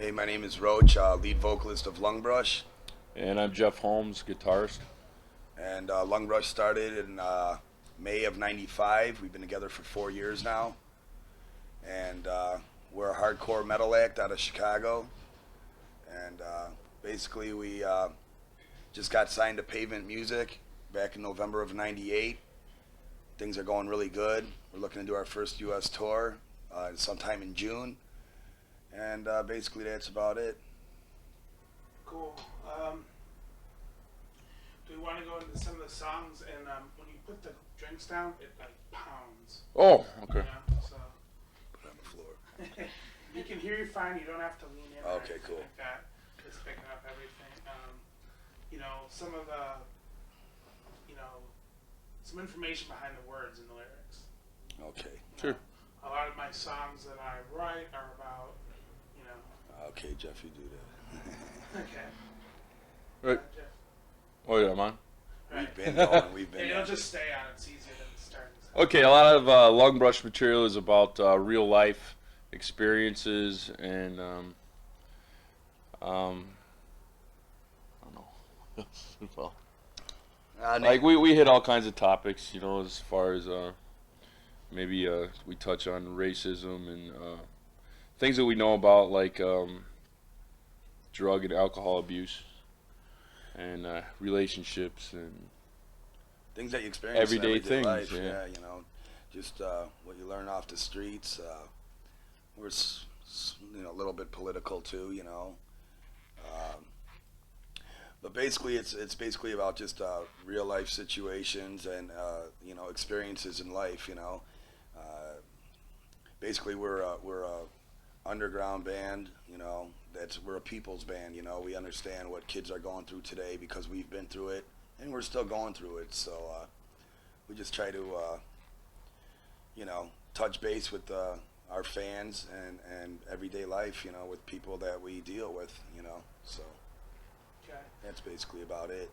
Hey, my name is Roach, lead vocalist of LUNGBRUSH. And I'm Jeff Holmes, guitarist. And LUNGBRUSH started in May of '95. We've been together for 4 years now. And we're a hardcore metal act out of Chicago. And basically, we just got signed to Pavement Music back in November of '98. Things are going really good. We're looking to do our first U.S. tour sometime in June. And basically, that's about it. Cool. Do we want to go into some of the songs? And when you put the drinks down, it like pounds. Oh, okay. So Put it on the floor. you can hear you fine. You don't have to lean in. Okay, or cool. Like that. It's picking up everything. Some of the, some information behind the words and the lyrics. Okay. Sure. A lot of my songs that I write are about, Okay, Jeff, you do that. okay. Right. Jeff. Oh, yeah, I'm on. Right. We've been going. We've been. Yeah, you'll just stay on. It's easier than starting. Okay, a lot of LUNGBRUSH material is about real life experiences and I don't know. Well, like we hit all kinds of topics, as far as maybe we touch on racism and things that we know about, like drug and alcohol abuse and relationships and things that you experience everyday in things. life. Yeah. Just what you learn off the streets. We're a little bit political too. But basically, it's basically about just real life situations and experiences in life. Basically, we're a underground band. We're a people's band. We understand what kids are going through today because we've been through it and we're still going through it. So we just try to touch base with our fans and everyday life. With people that we deal with. So. Okay. That's basically about it.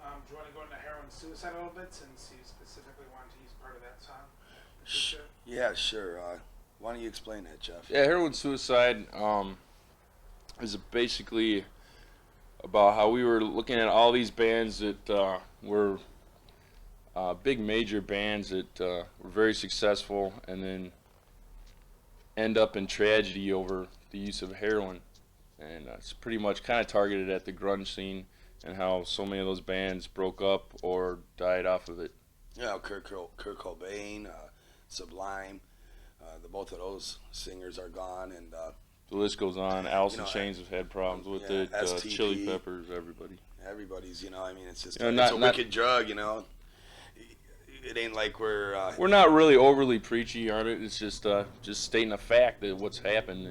Do you want to go into Heroin Suicide a little bit since you specifically wanted to use part of that song? Yeah, sure. Why don't you explain that, Jeff? Yeah, Heroin Suicide is basically about how we were looking at all these bands that were big major bands that were very successful and then end up in tragedy over the use of heroin. And it's pretty much kind of targeted at the grunge scene and how so many of those bands broke up or died off of it. Yeah, Kurt Cobain, Sublime, both of those singers are gone, and the list goes on. Alice in Chains have had problems with it. STP, Chili Peppers, everybody. Everybody's, it's just it's a wicked drug, It ain't like we're not really overly preachy on it. It's just stating a fact that what's happened,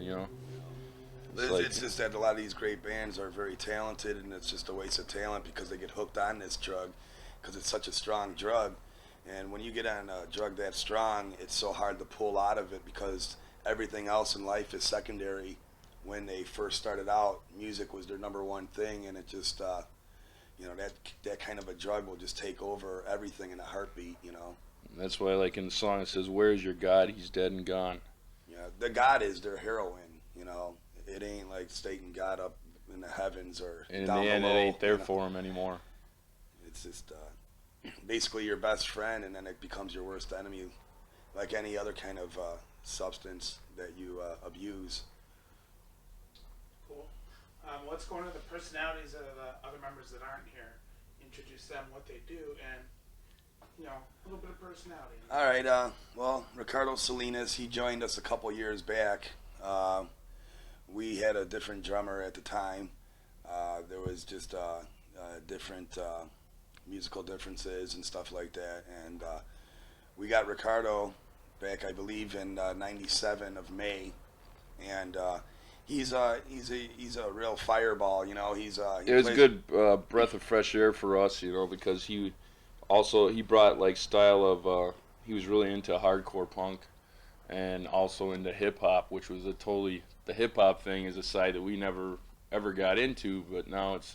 It's just that a lot of these great bands are very talented, and it's just a waste of talent because they get hooked on this drug because it's such a strong drug. And when you get on a drug that strong, it's so hard to pull out of it because everything else in life is secondary. When they first started out, music was their number one thing, and it just, that kind of a drug will just take over everything in a heartbeat, That's why, like in the song, it says, "Where's your God? He's dead and gone." Yeah, the God is their heroin, It ain't like stating God up in the heavens or and down in the end, below, it ain't there for him anymore. It's just basically your best friend, and then it becomes your worst enemy, like any other kind of substance that you abuse. Cool. Let's go into the personalities of the other members that aren't here. Introduce them, what they do, and a little bit of personality. All right. Well, Ricardo Salinas, he joined us a couple years back. We had a different drummer at the time. There was just different musical differences and stuff like that. And we got Ricardo back, I believe, in '97 of May. And he's a real fireball. It was a good breath of fresh air for us, because he brought like style of he was really into hardcore punk and also into hip hop, which was the hip hop thing is a side that we never ever got into, but now it's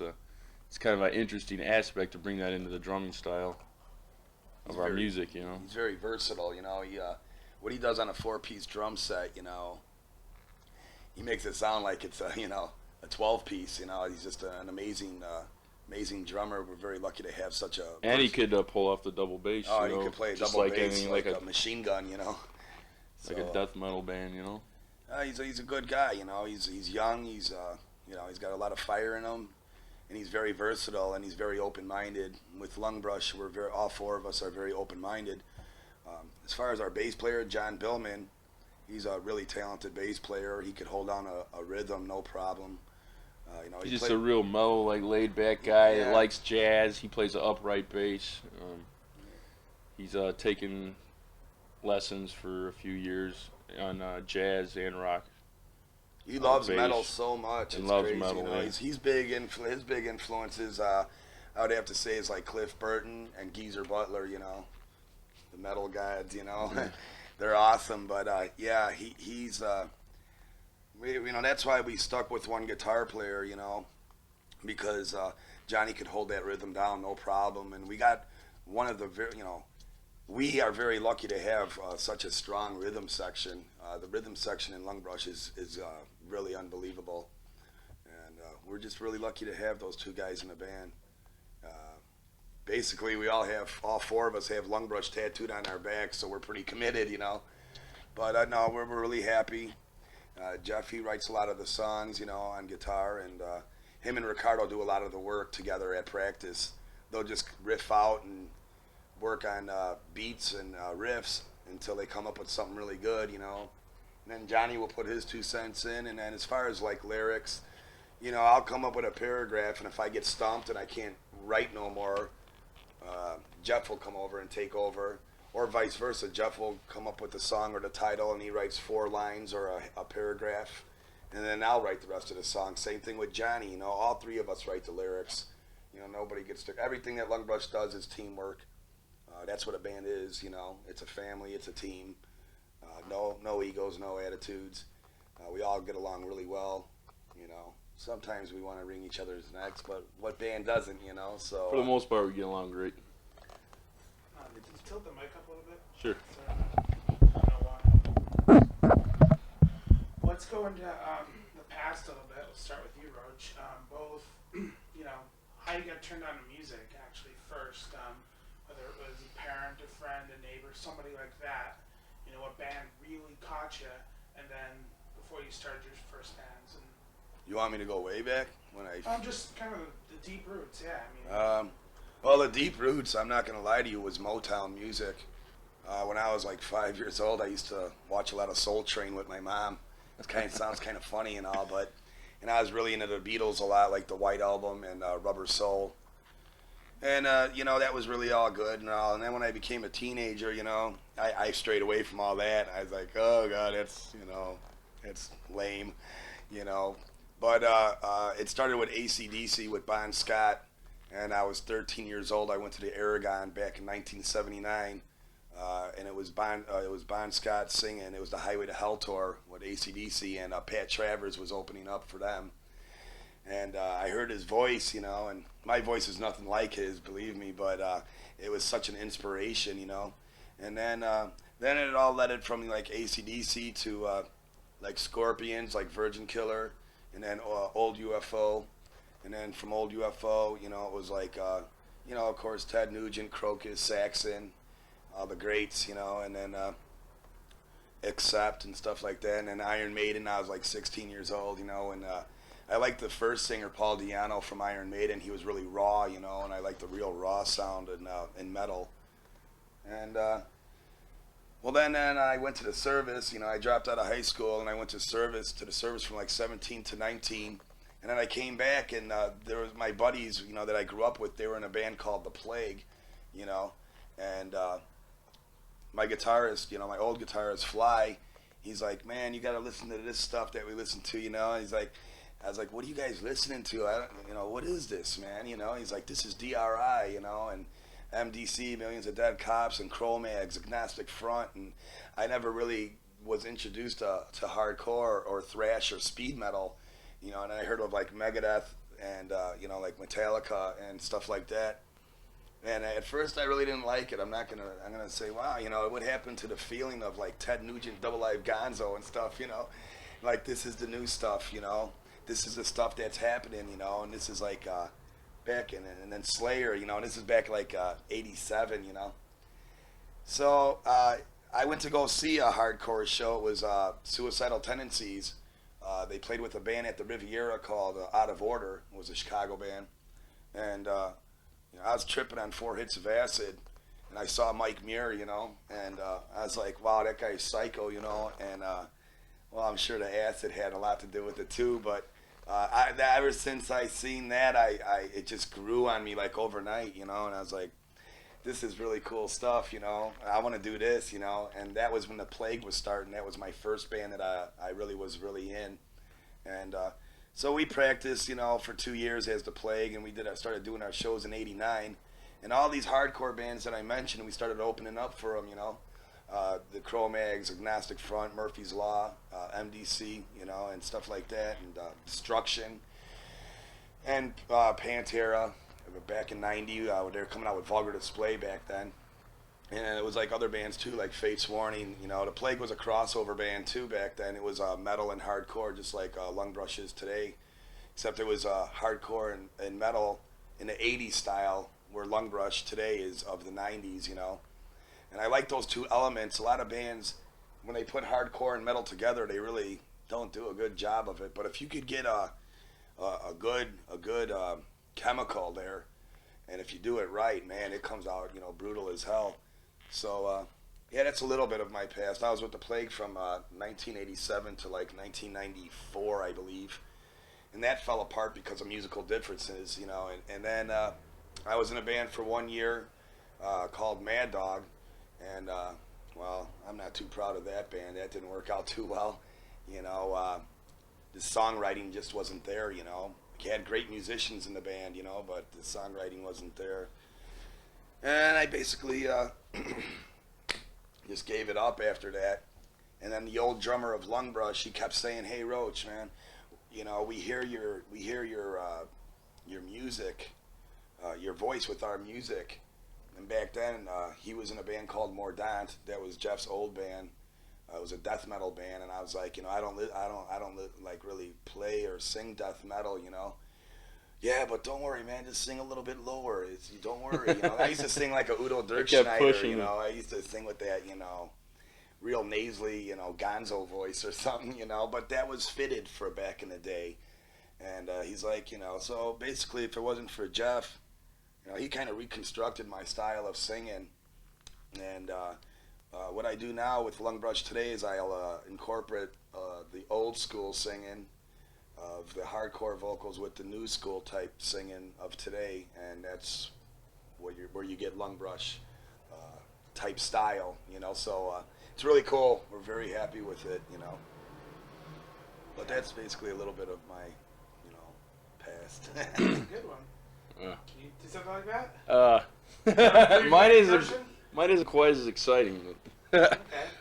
kind of an interesting aspect to bring that into the drumming style of our music. He's very versatile. What he does on a 4-piece drum set, he makes it sound like it's a, a 12 piece. He's just an amazing amazing drummer. We're very lucky to have such a And he could pull off the double bass. Oh, you he know, could play just double like bass any, like a machine gun. Like a death metal band. He's a good guy. He's young. He's he's got a lot of fire in him, and he's very versatile, and he's very open-minded. With LUNGBRUSH, all four of us are very open-minded. As far as our bass player, John Billman, he's a really talented bass player. He could hold down a rhythm, no problem. He's just a real mellow, like laid-back guy that Yeah. likes jazz. He plays an upright bass. He's taken lessons for a few years on jazz and rock. He loves bass. metal so much. He It's loves crazy. metal, yeah. His big influences. I would have to say is like Cliff Burton and Geezer Butler. The metal gods. They're awesome. But he's. That's why we stuck with one guitar player. Because Johnny could hold that rhythm down, no problem. And we got one of the we are very lucky to have such a strong rhythm section. The rhythm section in LUNGBRUSH is really unbelievable, and we're just really lucky to have those two guys in the band. Basically, all four of us have LUNGBRUSH tattooed on our backs, so we're pretty committed, But no, we're really happy. Jeff, he writes a lot of the songs, on guitar, and him and Ricardo do a lot of the work together at practice. They'll just riff out and work on beats and riffs until they come up with something really good, And then Johnny will put his 2 cents in, and then as far as like lyrics, I'll come up with a paragraph, and if I get stumped and I can't write no more, Jeff will come over and take over, or vice versa. Jeff will come up with the song or the title, and he writes 4 lines or a paragraph, and then I'll write the rest of the song. Same thing with Johnny, all 3 of us write the lyrics. Nobody gets to, everything that LUNGBRUSH does is teamwork. That's what a band is, It's a family, it's a team. No egos, no attitudes. We all get along really well, Sometimes we want to wring each other's necks, but what band doesn't, So For the most part, we get along great. Did you tilt the mic up a little bit? Sure. Sorry. I don't know why. Let's go into the past a little bit. We'll start with you, Roach. Both, how you got turned on to music, actually, first. Whether it was a parent, a friend, a neighbor, somebody like that. What band really caught you, and then before you started your first bands. And You want me to go way back? just kind of the deep roots, yeah. Well, the deep roots, I'm not going to lie to you, was Motown music. When I was like 5 years old, I used to watch a lot of Soul Train with my mom. It sounds kind of funny and all, but I was really into the Beatles a lot, like the White Album and Rubber Soul. And, that was really all good and all. And then when I became a teenager, I strayed away from all that. I was like, oh, God, it's lame, But it started with AC/DC with Bon Scott. And I was 13 years old. I went to the Aragon back in 1979. And it was Bon Scott singing. It was the Highway to Hell tour with AC/DC. And Pat Travers was opening up for them. And I heard his voice, and my voice is nothing like his, believe me, but it was such an inspiration, And then it all led from like AC/DC to like Scorpions, like Virgin Killer, and then Old UFO, and then from Old UFO, it was like, of course, Ted Nugent, Crocus, Saxon, all the greats, and then Accept and stuff like that, and then Iron Maiden. I was like 16 years old, and I liked the first singer, Paul Di'Anno from Iron Maiden. He was really raw, and I liked the real raw sound in metal. And then I went to the service. I dropped out of high school and I went to the service from like 17 to 19. And then I came back, and there was my buddies, that I grew up with. They were in a band called The Plague, and my guitarist, my old guitarist, Fly. He's like, man, you got to listen to this stuff that we listen to, He's like, I was like, what are you guys listening to? What is this, man? He's like, this is DRI, and MDC, Millions of Dead Cops, and Cro-Mags, Agnostic Front, and I never really was introduced to hardcore or thrash or speed metal, and I heard of like Megadeth and, like Metallica and stuff like that. And at first I really didn't like it. I'm gonna say, wow, what happened to the feeling of like Ted Nugent, Double Live Gonzo and stuff, like this is the new stuff, you know. This is the stuff that's happening, you know, and this is like back in, and then Slayer, you know, and this is back like '87, you know. So I went to go see a hardcore show. It was Suicidal Tendencies. They played with a band at the Riviera called Out of Order. It was a Chicago band, and you know, I was tripping on 4 hits of acid, and I saw Mike Muir, you know, and I was like, wow, that guy's psycho, you know, and well, I'm sure the acid had a lot to do with it too, but ever since I seen that, it just grew on me like overnight, you know, and I was like, this is really cool stuff, you know. I want to do this, you know. And that was when the Plague was starting. That was my first band that I really was really in. And so we practiced, you know, for 2 years as the Plague, and started doing our shows in '89. And all these hardcore bands that I mentioned, we started opening up for them, you know. The Cro-Mags, Agnostic Front, Murphy's Law, MDC, you know, and stuff like that, and Destruction, and Pantera. Back in '90, they were coming out with Vulgar Display back then, and it was like other bands too, like Fate's Warning. You know, the Plague was a crossover band too back then. It was metal and hardcore, just like LUNGBRUSH is today, except it was hardcore and metal in the '80s style, where LUNGBRUSH today is of the '90s. You know, and I like those two elements. A lot of bands, when they put hardcore and metal together, they really don't do a good job of it. But if you could get a good chemical there, and if you do it right, man, it comes out, you know, brutal as hell. So yeah, that's a little bit of my past. I was with the Plague from 1987 to like 1994, I believe, and that fell apart because of musical differences, you know. And then I was in a band for 1 year called Mad Dog, and well, I'm not too proud of that band. That didn't work out too well, you know. The songwriting just wasn't there, you know. We had great musicians in the band, you know, but the songwriting wasn't there. And I basically just gave it up after that. And then the old drummer of LUNGBRUSH, he kept saying, "Hey, Roach, man, you know, we hear your music, your voice with our music." And back then, he was in a band called Mordant. That was Jeff's old band. It was a death metal band, and I was like, you know, I don't like really play or sing death metal, you know. Yeah, but don't worry, man, just sing a little bit lower. Don't worry, you know. I used to sing like a Udo Dirkschneider, you know. I used to sing with that, you know, real nasally, you know, gonzo voice or something, you know. But that was fitted for back in the day. And he's like, you know, so basically, if it wasn't for Jeff, you know, he kind of reconstructed my style of singing, and what I do now with LUNGBRUSH today is I'll incorporate the old school singing of the hardcore vocals with the new school type singing of today, and that's where you get LUNGBRUSH type style, you know. So it's really cool. We're very happy with it, you know. But that's basically a little bit of my, you know, past. That's a good one. Yeah. Can you do something like that? Mine isn't quite as exciting. Okay.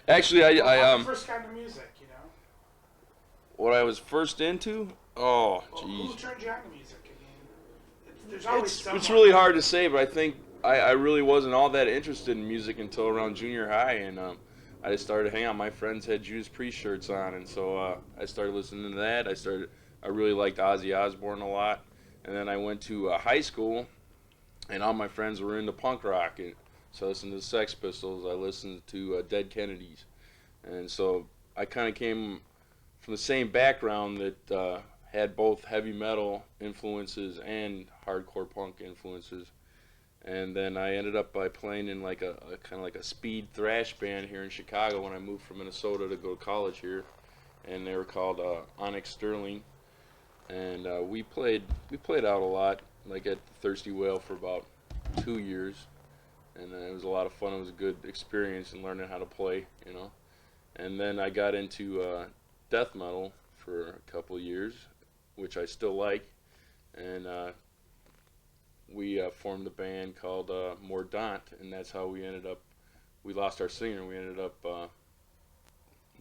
Actually, I First kind of music, you know. what I was first into. Oh, Well, jeez. who turned you on to music? I mean, there's always someone. It's really hard to say, but I think I really wasn't all that interested in music until around junior high, and I just started hanging out. My friends had Judas Priest shirts on, and so I started listening to that. I really liked Ozzy Osbourne a lot, and then I went to high school, and all my friends were into punk rock, and so I listened to the Sex Pistols. I listened to Dead Kennedys, and so I kind of came from the same background that had both heavy metal influences and hardcore punk influences. And then I ended up by playing in like a kind of like a speed thrash band here in Chicago when I moved from Minnesota to go to college here, and they were called Onyx Sterling, and we played out a lot, like at Thirsty Whale for about 2 years, and it was a lot of fun. It was a good experience in learning how to play, you know. And then I got into death metal for a couple of years, which I still like, and we formed a band called Mordant, and that's how we ended up. We lost our singer. We ended up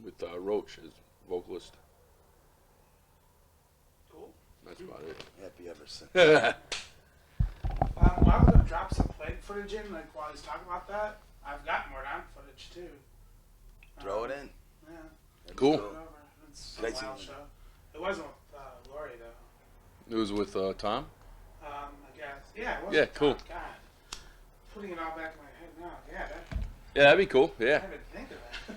with Roach as vocalist. Cool. That's about it. Happy ever since. Well, I was gonna drop some Plague footage in, like while he's talking about that. I've got more down footage too. Throw it in. Yeah. Cool. Throw it over. And Some Did I see wild it? show. It wasn't with Lori though. It was with Tom. I guess. Yeah, it was. Yeah, with cool. Tom. God, putting it all back in my head now. Yeah, Yeah, that'd be cool. I Yeah. didn't think of that.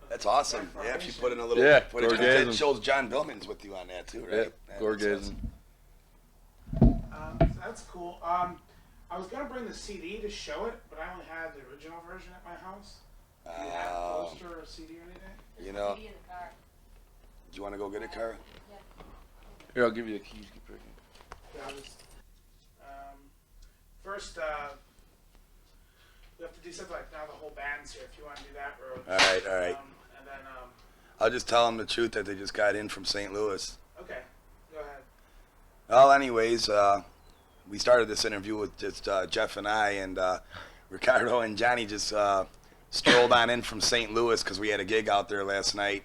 That's awesome. Yeah, if you put in a little Yeah, footage, 'cause Gorgasm. it shows John Billman's with you on that too, right? Yeah, That makes sense. Gorgasm. That's cool. I was gonna bring the CD to show it, but I only had the original version at my house. Do you have a poster or a CD or anything? You know, CD in the car. do you want to go get a car? Here, I'll give you the keys. Keep picking. Yeah, I'll just, first, we have to do something like now the whole band's here. If you want to do that, Roach. All right, all right. And then, I'll just tell them the truth that they just got in from St. Louis. okay, go ahead. Well, anyways, we started this interview with just Jeff and I, and Ricardo and Johnny just strolled on in from St. Louis because we had a gig out there last night.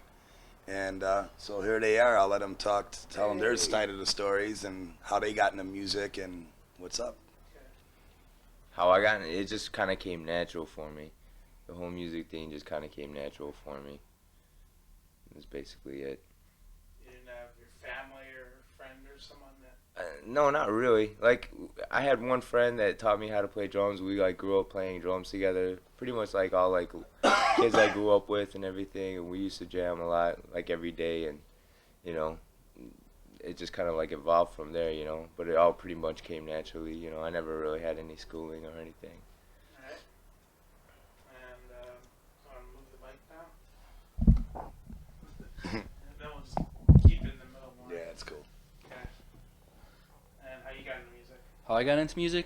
And so here they are. I'll let them talk, tell them their side of the stories and how they got into music and what's up. How I got it just kind of came natural for me. The whole music thing just kind of came natural for me. That's basically it. You didn't have your family or friend or someone that. No, not really. Like, I had one friend that taught me how to play drums. We like grew up playing drums together. Pretty much like all like kids I grew up with and everything. And we used to jam a lot, like every day. And you know, it just kind of like evolved from there. You know, but it all pretty much came naturally. You know, I never really had any schooling or anything. Alright. And, want to move the mic down? And then we'll just keep it in the middle more. Yeah, it's cool. Okay. And how you got into music? How I got into music?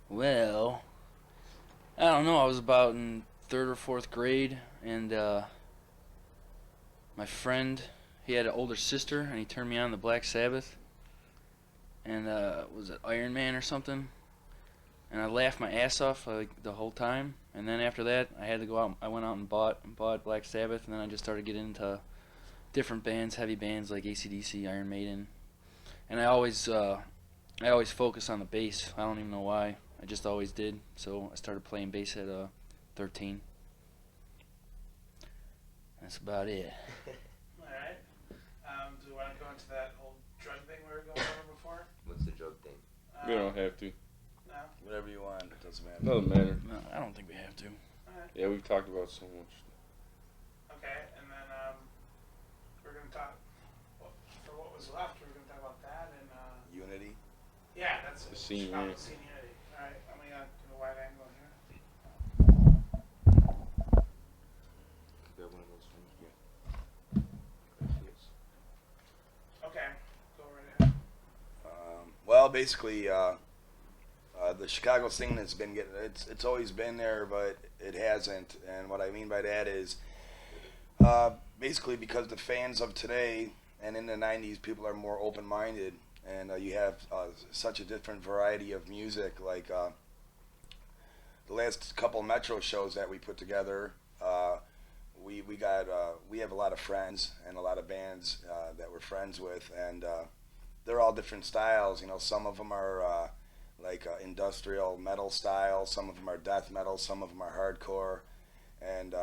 Well, I don't know. I was about in 3rd or 4th grade, and my friend, he had an older sister, and he turned me on to Black Sabbath. And was it Iron Man or something? And I laughed my ass off like the whole time. And then after that, I had to go out. I went out and bought Black Sabbath, and then I just started getting into different bands, heavy bands like AC/DC, Iron Maiden. And I always focus on the bass. I don't even know why. I just always did. So I started playing bass at 13. That's about it. Alright. Do you want to go into that whole drug thing we were going over before? What's the drug thing? We don't have to. No? Whatever you want. It doesn't matter. Doesn't matter. No, I don't think we have to. Alright. Yeah, we've talked about so much. Okay, and then we're going to talk, for what was left, we're going to talk about that and, Unity. yeah, that's it. The scene, Chicago yeah. Scene Unity. Alright, I'm going to do a wide angle here. Grab one of those from here. Okay, go right ahead. Well, basically, the Chicago scene has been getting, it's always been there, but it hasn't. And what I mean by that is, basically because the fans of today and in the 90s, people are more open-minded, and you have such a different variety of music. Like the last couple Metro shows that we put together, we have a lot of friends and a lot of bands that we're friends with, and they're all different styles. You know, some of them are like industrial metal style, some of them are death metal, some of them are hardcore. And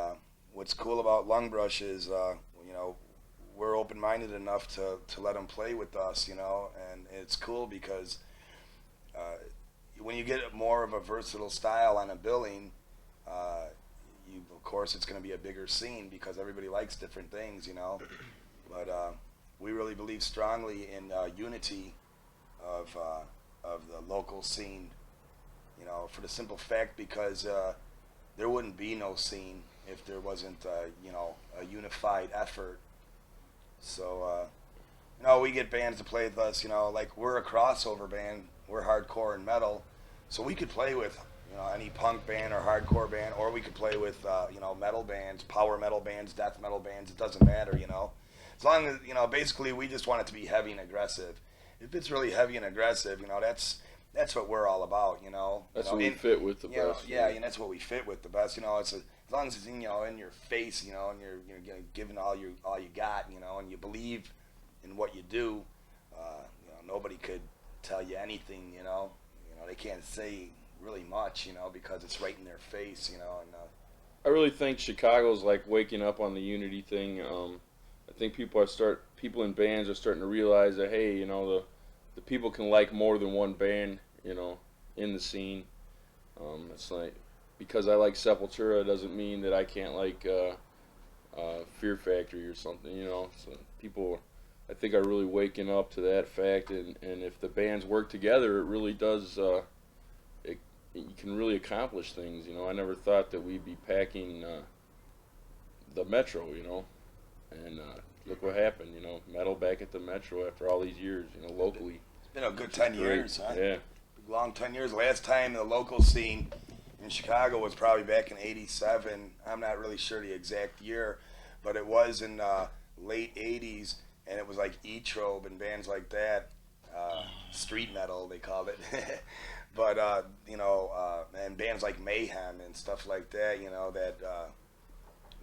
what's cool about LUNGBRUSH is, you know, we're open-minded enough to let them play with us, you know, and it's cool because when you get more of a versatile style on a billing, of course it's going to be a bigger scene because everybody likes different things, you know. But we really believe strongly in unity of the local scene, you know, for the simple fact because there wouldn't be no scene if there wasn't, you know, a unified effort. So, you know, we get bands to play with us, you know, like we're a crossover band, we're hardcore and metal, so we could play with, you know, any punk band or hardcore band, or we could play with, you know, metal bands, power metal bands, death metal bands, it doesn't matter, you know. As long as, you know, basically we just want it to be heavy and aggressive. If it's really heavy and aggressive, you know, that's what we're all about, you know. That's you know, what we and, fit with the you know, best. yeah, and that's what we fit with the best, you know. It's as long as it's in, you know, in your face, you know, and you're giving all you got, you know, and you believe in what you do. You know, nobody could tell you anything, you know. You know, they can't say really much, you know, because it's right in their face, you know. And I really think Chicago's like waking up on the unity thing. I think people in bands are starting to realize that, hey, you know, the people can like more than one band, you know, in the scene. It's like, because I like Sepultura doesn't mean that I can't like Fear Factory or something, you know. So people, I think, are really waking up to that fact, and if the bands work together, it really does. You can really accomplish things, you know. I never thought that we'd be packing the Metro, you know, and look what happened, you know. Metal back at the Metro after all these years, you know, locally. It's been a good 10 Great. years, huh? Yeah. Long 10 years. Last time the local scene in Chicago was probably back in '87. I'm not really sure the exact year, but it was in late '80s, and it was like E-Trobe and bands like that. Street metal, they called it. But, you know, and bands like Mayhem and stuff like that, you know, that,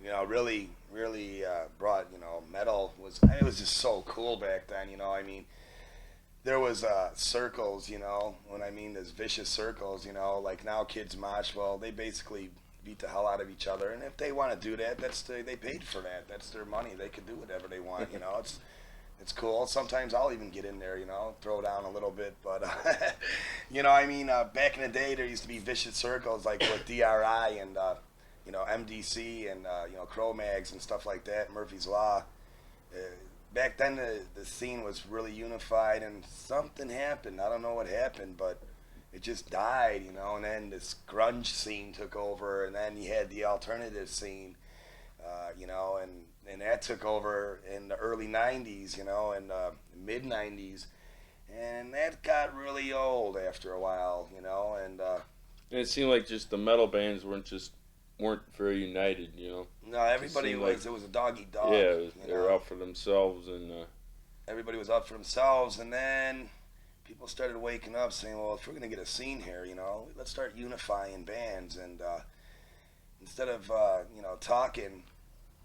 you know, really brought, you know, metal it was just so cool back then, you know. I mean, there was circles, you know. When I mean there's vicious circles, you know, like now kids mosh, well, they basically beat the hell out of each other, and if they want to do that, they paid for that. That's their money. They can do whatever they want, you know. It's cool. Sometimes I'll even get in there, you know, throw down a little bit, but you know, I mean, back in the day there used to be vicious circles like with DRI and you know, MDC and you know, Cro-Mags and stuff like that, Murphy's Law. Back then the scene was really unified, and something happened. I don't know what happened, but it just died, you know. And then this grunge scene took over, and then you had the alternative scene, you know, and that took over in the early '90s, you know, and mid '90s, and that got really old after a while, you know. And it seemed like just the metal bands weren't very united, you know. no, everybody seemed was like, it was a dog eat dog. yeah, you they were know? out for themselves, and Everybody was out for themselves, and then people started waking up saying, well, if we're going to get a scene here, you know, let's start unifying bands. And instead of, you know, talking,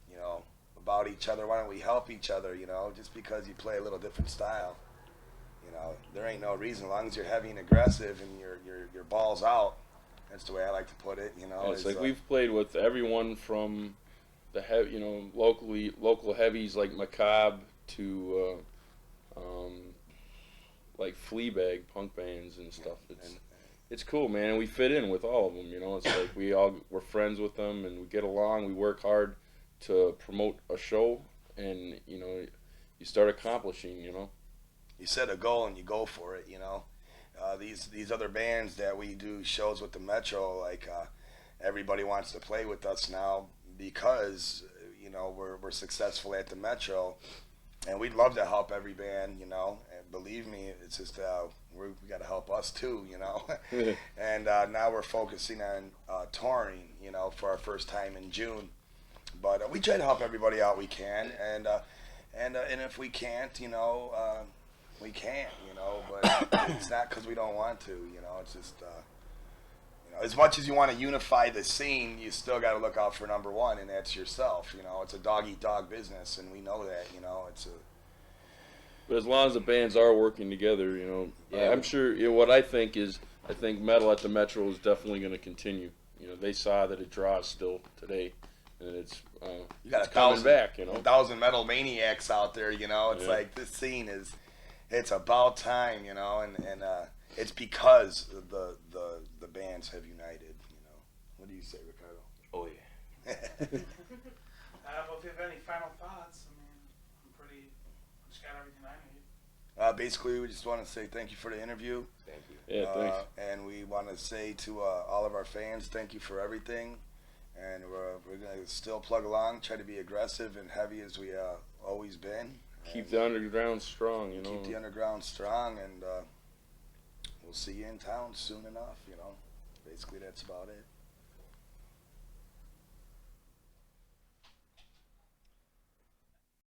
you know, about each other, why don't we help each other, you know, just because you play a little different style. You know, there ain't no reason, as long as you're heavy and aggressive and your ball's out. That's the way I like to put it, you know. yeah, it's like we've played with everyone from the you know, local heavies like Macabre to like Fleabag punk bands and stuff. It's cool, man, and we fit in with all of them, you know. It's like we're friends with them, and we get along. We work hard to promote a show, and you know, you start accomplishing, you know. You set a goal and you go for it, you know. These other bands that we do shows with the Metro, like everybody wants to play with us now because, you know, we're successful at the Metro, and we'd love to help every band, you know. And believe me, it's just we got to help us too, you know. And now we're focusing on touring, you know, for our first time in June. But we try to help everybody out we can, and if we can't, you know, we can't, you know. But it's not because we don't want to, you know. It's just, you know, as much as you want to unify the scene, you still got to look out for number one, and that's yourself. You know, it's a dog eat dog business, and we know that. You know, But as long as the bands are working together, you know, Yeah. I'm sure. You know, what I think metal at the Metro is definitely going to continue. You know, they saw that it draws still today, and it's you got it's coming back. You know, 1,000 metal maniacs out there. You know, it's Yeah. like this scene is. It's about time, you know, and it's because the bands have united, you know. What do you say, Ricardo? Oh yeah. Well, if you have any final thoughts, I mean, I just got everything I need. Basically, we just want to say thank you for the interview. Thank you. yeah, thanks. And we want to say to all of our fans, thank you for everything. And we're going to still plug along, try to be aggressive and heavy as we always been. Keep the underground strong, you know. Keep the underground strong, and we'll see you in town soon enough, you know. Basically, that's about it.